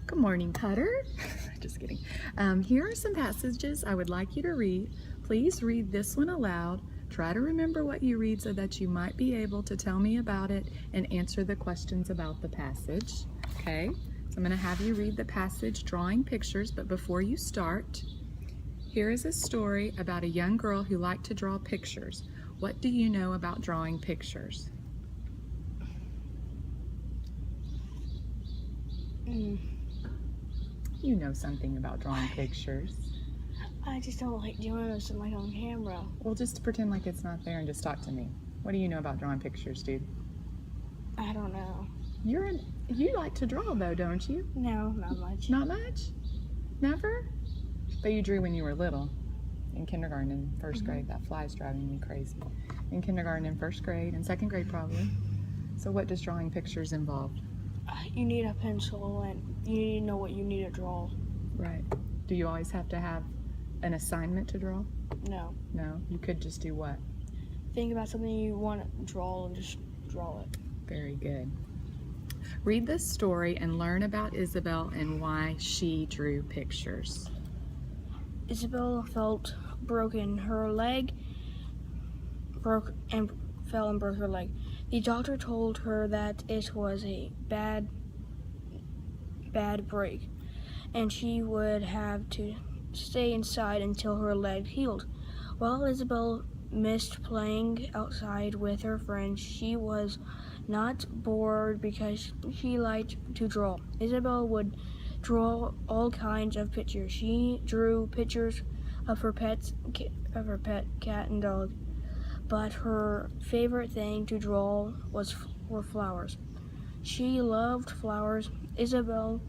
Good morning, Cutter. Just kidding. Here are some passages I would like you to read. Please read this one aloud. Try to remember what you read so that you might be able to tell me about it and answer the questions about the passage. Okay, so I'm going to have you read the passage Drawing Pictures, but before you start, here is a story about a young girl who liked to draw pictures. What do you know about drawing pictures? You know something about drawing pictures. I just don't like doing this like on camera. Well, just pretend like it's not there and just talk to me. What do you know about drawing pictures, dude? I don't know. You like to draw though, don't you? No, not much. Not much? Never? But you drew when you were little. In kindergarten and first grade. That fly's driving me crazy. In kindergarten and first grade and second grade probably. So what does drawing pictures involve? You need a pencil and you need to know what you need to draw. Right. Do you always have to have an assignment to draw? No. No? You could just do what? Think about something you want to draw and just draw it. Very good. Read this story and learn about Isabel and why she drew pictures. Isabel felt broken. Her leg broke and fell and broke her leg. The doctor told her that it was a bad break and she would have to stay inside until her leg healed. While Isabel missed playing outside with her friends, she was not bored because she liked to draw. Isabel would draw all kinds of pictures. She drew pictures of her pet cat and dog, but her favorite thing to draw were flowers. She loved flowers. Isabel's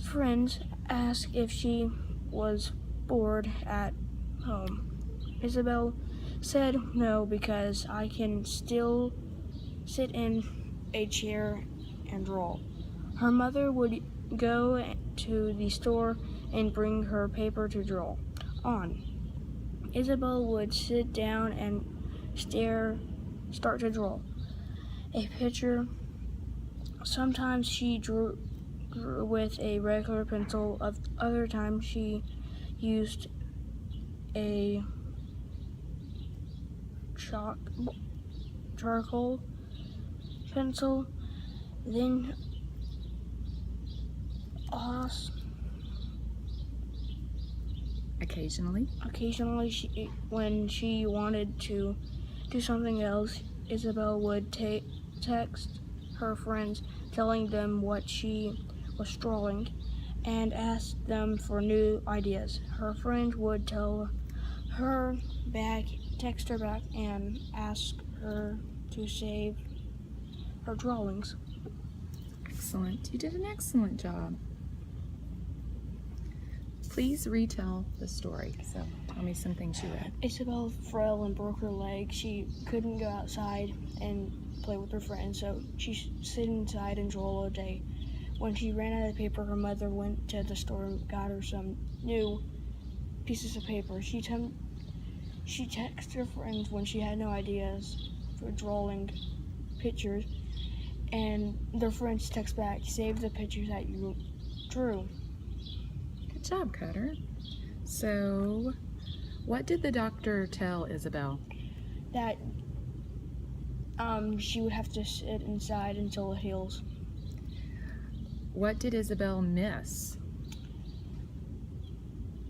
friends asked if she was bored at home. Isabel said no, because I can still sit in a chair and draw. Her mother would go to the store and bring her paper to draw on. Isabel would sit down and start to draw a picture. Sometimes she drew with a regular pencil. Other times she used a charcoal pencil. Then occasionally, when she wanted to do something else, Isabel would text her friends, telling them what she was drawing and ask them for new ideas. Her friend would tell her back, text her back, and ask her to save her drawings. Excellent. You did an excellent job. Please retell the story. So tell me some things you read. Isabel fell and broke her leg. She couldn't go outside and play with her friends, so she sat inside and drew all day. When she ran out of paper, her mother went to the store and got her some new pieces of paper. She texted her friends when she had no ideas for drawing pictures, and their friends text back, save the pictures that you drew. Good job, Cutter. So, what did the doctor tell Isabel? That she would have to sit inside until it heals. What did Isabel miss?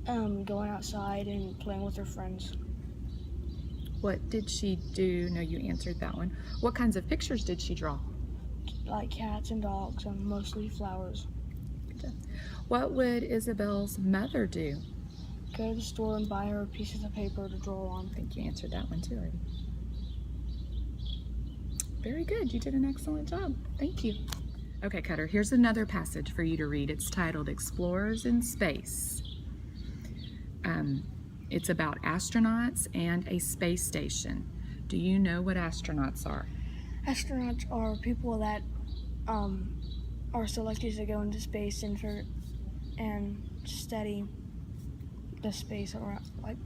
Going outside and playing with her friends. What did she do? No, you answered that one. What kinds of pictures did she draw? Like cats and dogs, and mostly flowers. What would Isabel's mother do? Go to the store and buy her pieces of paper to draw on. I think you answered that one too already. Very good. You did an excellent job. Thank you. Okay, Cutter, here's another passage for you to read. It's titled Explorers in Space. It's about astronauts and a space station. Do you know what astronauts are? Astronauts are people that are selected to go into space and study the space around, like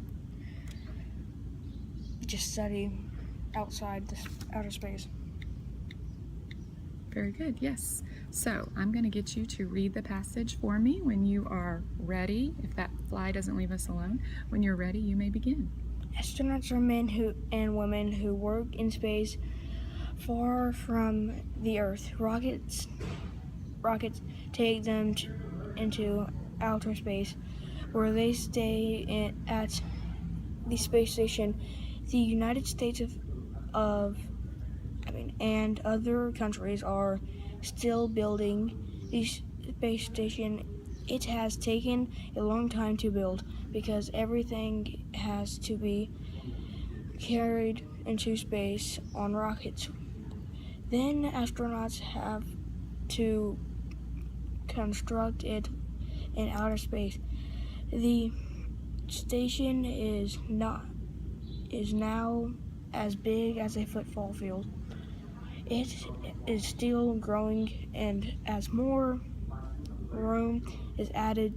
just study outside outer space. Very good, yes. So I'm going to get you to read the passage for me when you are ready. If that fly doesn't leave us alone, when you're ready, you may begin. Astronauts are men and women who work in space far from the Earth. Rockets take them into outer space, where they stay at the space station. The United States and other countries are still building the space station. It has taken a long time to build because everything has to be carried into space on rockets. Then astronauts have to construct it in outer space. The station is now as big as a football field. It is still growing, and as more room is added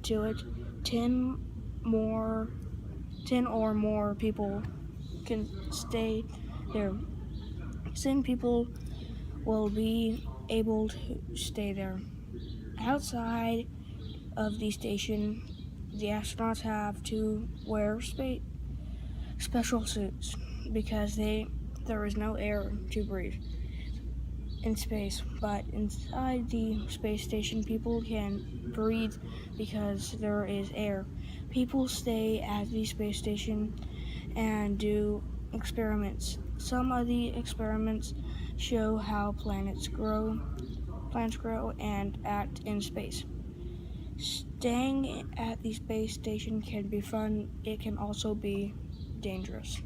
to it, 10 or more people can stay there. 10 people will be able to stay there. Outside of the station, the astronauts have to wear special suits because there is no air to breathe in space. But inside the space station, people can breathe because there is air. People stay at the space station and do experiments. Some of the experiments show how plants grow and act in space. Staying at the space station can be fun. It can also be dangerous.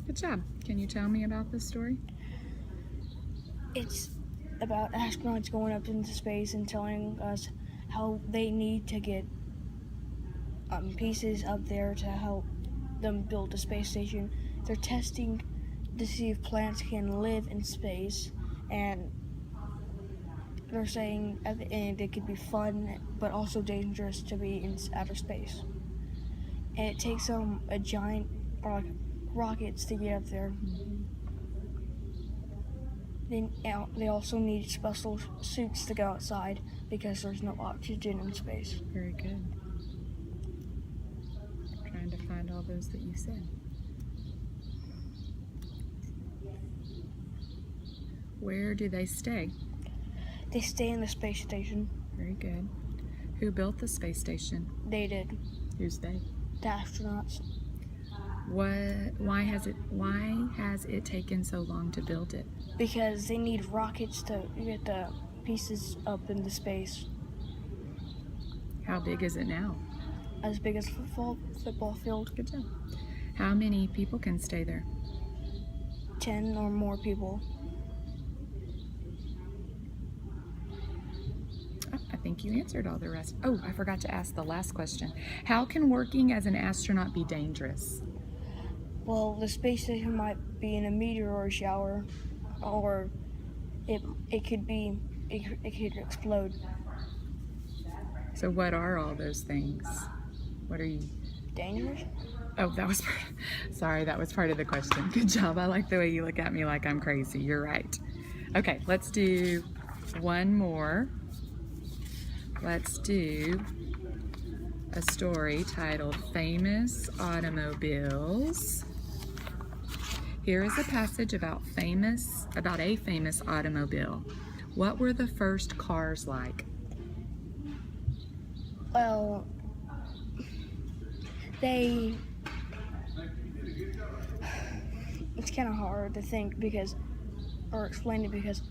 Good job. Can you tell me about this story? It's about astronauts going up into space and telling us how they need to get pieces up there to help them build a space station. They're testing to see if plants can live in space, and they're saying at the end it could be fun but also dangerous to be in outer space. And it takes a giant rockets to get up there. Then they also need special suits to go outside because there's no oxygen in space. Very good. Trying to find all those that you said. Where do they stay? They stay in the space station. Very good. Who built the space station? They did. Who's they? The astronauts. Why has it taken so long to build it? Because they need rockets to get the pieces up into space. How big is it now? As big as football field. Good job. How many people can stay there? 10 or more people. Oh, I think you answered all the rest. Oh, I forgot to ask the last question. How can working as an astronaut be dangerous? Well, the space station might be in a meteor shower, or it could explode. So what are all those things? What are you? Dangerous? Oh, sorry, that was part of the question. Good job. I like the way you look at me like I'm crazy. You're right. Okay, let's do one more. Let's do a story titled Famous Automobiles. Here is a passage about a famous automobile. What were the first cars like? Well, it's kind of hard to think or explain it because,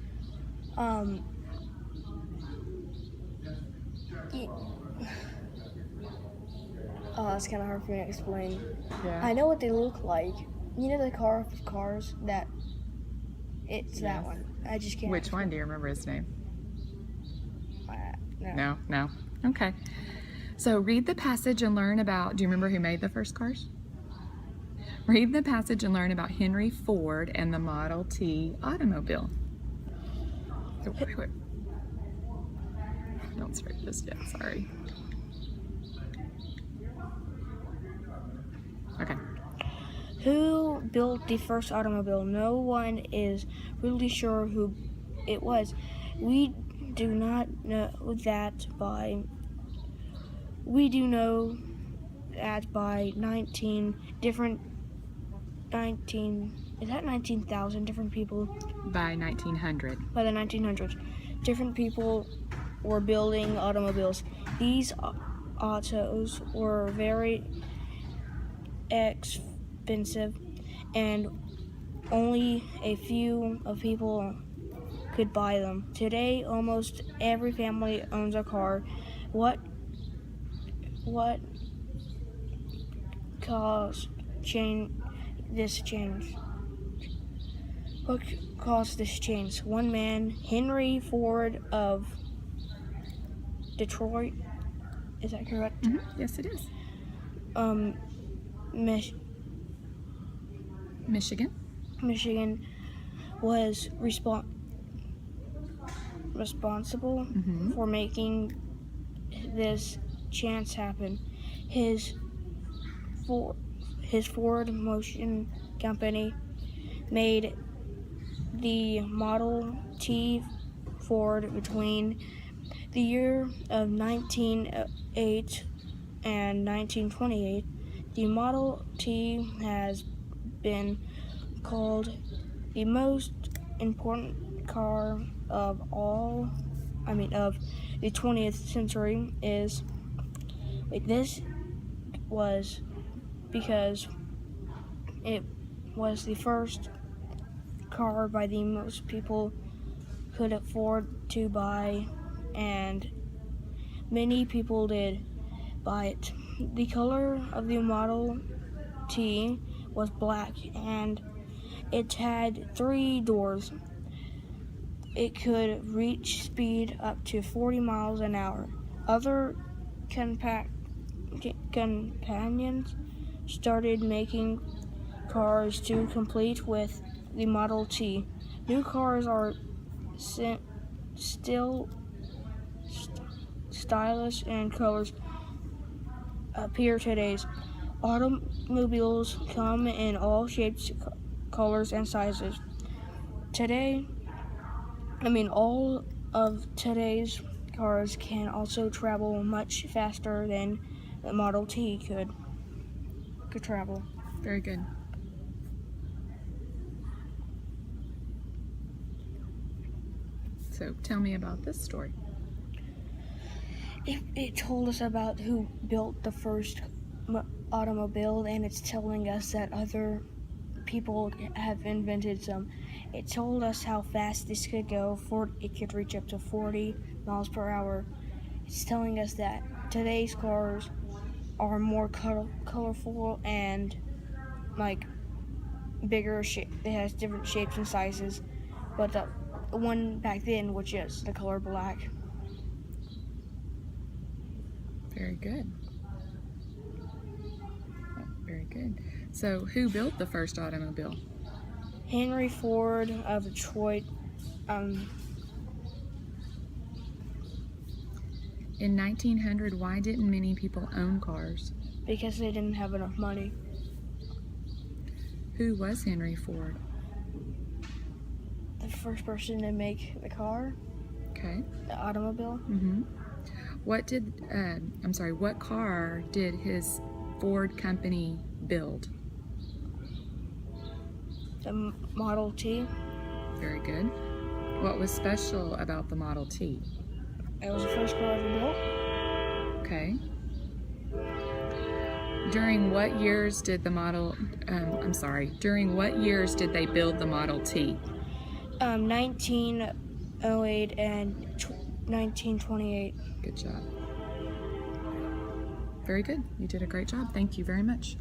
it's kind of hard for me to explain. Yeah. I know what they look like. You know the car of cars that, it's that one. I just can't. Which one? Do you remember his name? No. No? Okay. So read the passage and learn about, do you remember who made the first cars? Read the passage and learn about Henry Ford and the Model T automobile. Oh, wait. Don't start this yet, sorry. Okay. Who built the first automobile? No one is really sure who it was. We do not know that by. We do know that by 19,000 different people By 1900. by the 1900s. Different people were building automobiles. These autos were very expensive, and only a few of people could buy them. Today, almost every family owns a car. What caused this change? What caused this change? One man, Henry Ford of Detroit, is that correct? Yes, it is. Michigan. Michigan was responsible for making this chance happen. His Ford Motion Company made the Model T Ford between the year of 1908 and 1928. The Model T has been called the most important car of the 20th century. This was because it was the first car by the most people could afford to buy, and many people did buy it. The color of the Model T was black, and it had 3 doors. It could reach speed up to 40 miles an hour. Other companions started making cars to compete with the Model T. New cars are still stylish, and colors appear today. Automobiles come in all shapes, colors, and sizes. All of today's cars can also travel much faster than the Model T could travel. Very good. So tell me about this story. It told us about who built the first automobile, and it's telling us that other people have invented some. It told us how fast this could go. It could reach up to 40 miles per hour. It's telling us that today's cars are more colorful and bigger shape. It has different shapes and sizes, but the one back then, which is the color black. Very good. Very good. So who built the first automobile? Henry Ford of Detroit. In 1900, why didn't many people own cars? Because they didn't have enough money. Who was Henry Ford? The first person to make the car, Okay. the automobile. What car did his Ford company build? The Model T. Very good. What was special about the Model T? It was the first car ever built. Okay. During what years did they build the Model T? 1908 and 1928. Good job. Very good. You did a great job. Thank you very much.